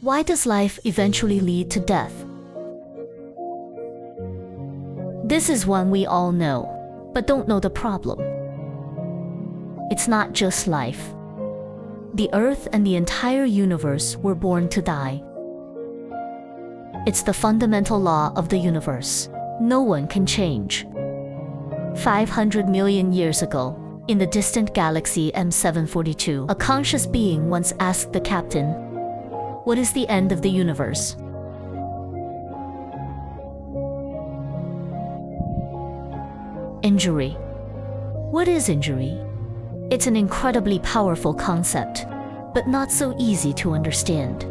Why does life eventually lead to death? This is one we all know, but don't know the problem. It's not just life. The Earth and the entire universe were born to die. It's the fundamental law of the universe. No one can change. 500 million years ago, in the distant galaxy M742, a conscious being once asked the captain, "What is the end of the universe?" Injury. What is injury? It's an incredibly powerful concept, but not so easy to understand.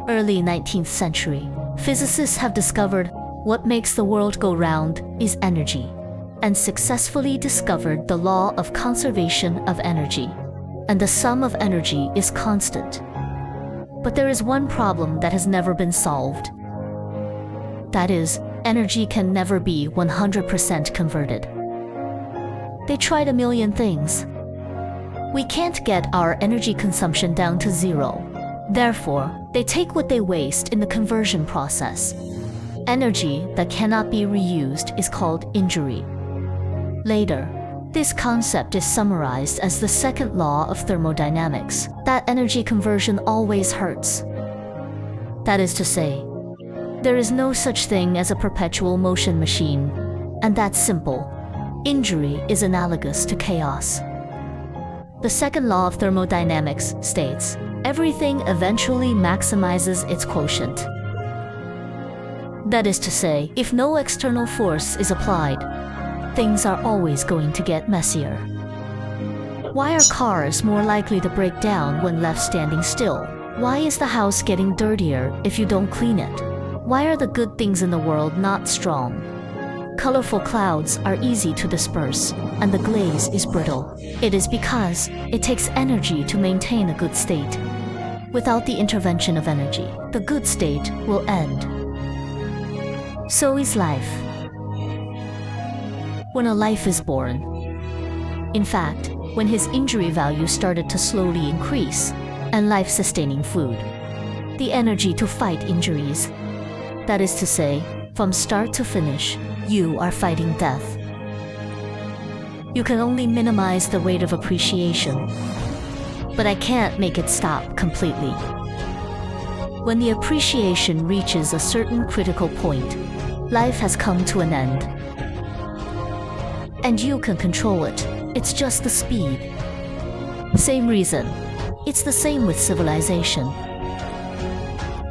Early 19th century, physicists have discovered what makes the world go round is energy, and successfully discovered the law of conservation of energy. And the sum of energy is constant. But there is one problem that has never been solved. That is, energy can never be 100% converted. They tried a million things. We can't get our energy consumption down to zero. Therefore, they take what they waste in the conversion process. Energy that cannot be reused is called injury. Later, this concept is summarized as the second law of thermodynamics, that energy conversion always hurts. That is to say, there is no such thing as a perpetual motion machine, and that's simple. Injury is analogous to chaos. The second law of thermodynamics states, everything eventually maximizes its quotient. That is to say, if no external force is applied, things are always going to get messier. Why are cars more likely to break down when left standing still? Why is the house getting dirtier if you don't clean it? Why are the good things in the world not strong? Colorful clouds are easy to disperse, and the glaze is brittle. It is because it takes energy to maintain a good state. Without the intervention of energy, the good state will end. So is life. When a life is born, in fact, when his injury value started to slowly increase, and life-sustaining food, the energy to fight injuries, that is to say, from start to finish, you are fighting death. You can only minimize the rate of appreciation, but I can't make it stop completely. When the appreciation reaches a certain critical point, life has come to an end. And you can control it. It's just the speed. Same reason. It's the same with civilization.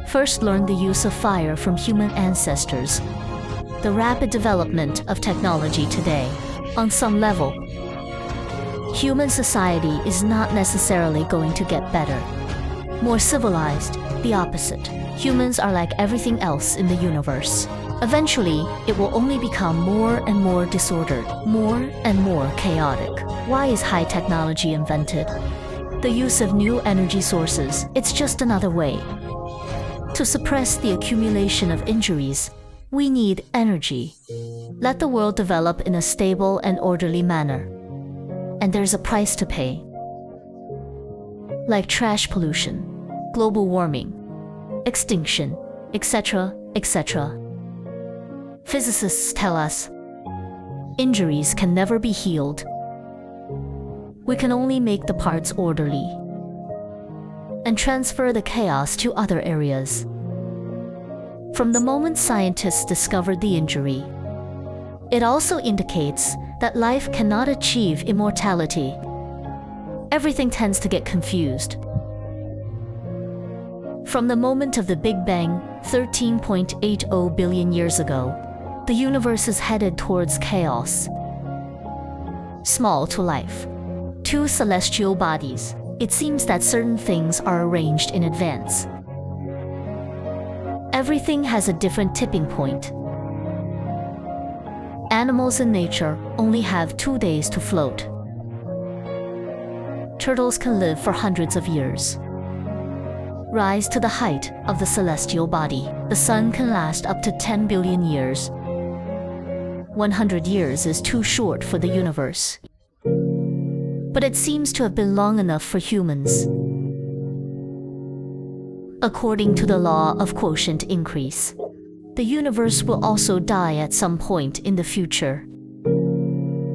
First learn the use of fire from human ancestors. The rapid development of technology today, on some level, human society is not necessarily going to get better. More civilized, the opposite. Humans are like everything else in the universe. Eventually, it will only become more and more disordered, more and more chaotic. Why is high technology invented? The use of new energy sources, it's just another way. To suppress the accumulation of injuries, we need energy. Let the world develop in a stable and orderly manner. And there's a price to pay. Like trash pollution, global warming, extinction, etc., etc. Physicists tell us, injuries can never be healed. We can only make the parts orderly and transfer the chaos to other areas. From the moment scientists discovered the injury, it also indicates that life cannot achieve immortality. Everything tends to get confused. From the moment of the Big Bang, 13.80 billion years ago, the universe is headed towards chaos. Small to life. Two celestial bodies. It seems that certain things are arranged in advance. Everything has a different tipping point. Animals in nature only have 2 days to float. Turtles can live for hundreds of years. Rise to the height of the celestial body. The sun can last up to 10 billion years. 100 years is too short for the universe. But it seems to have been long enough for humans. According to the law of quotient increase, the universe will also die at some point in the future.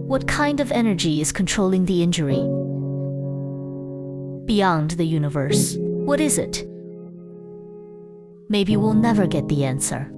What kind of energy is controlling the injury? Beyond the universe, what is it? Maybe we'll never get the answer.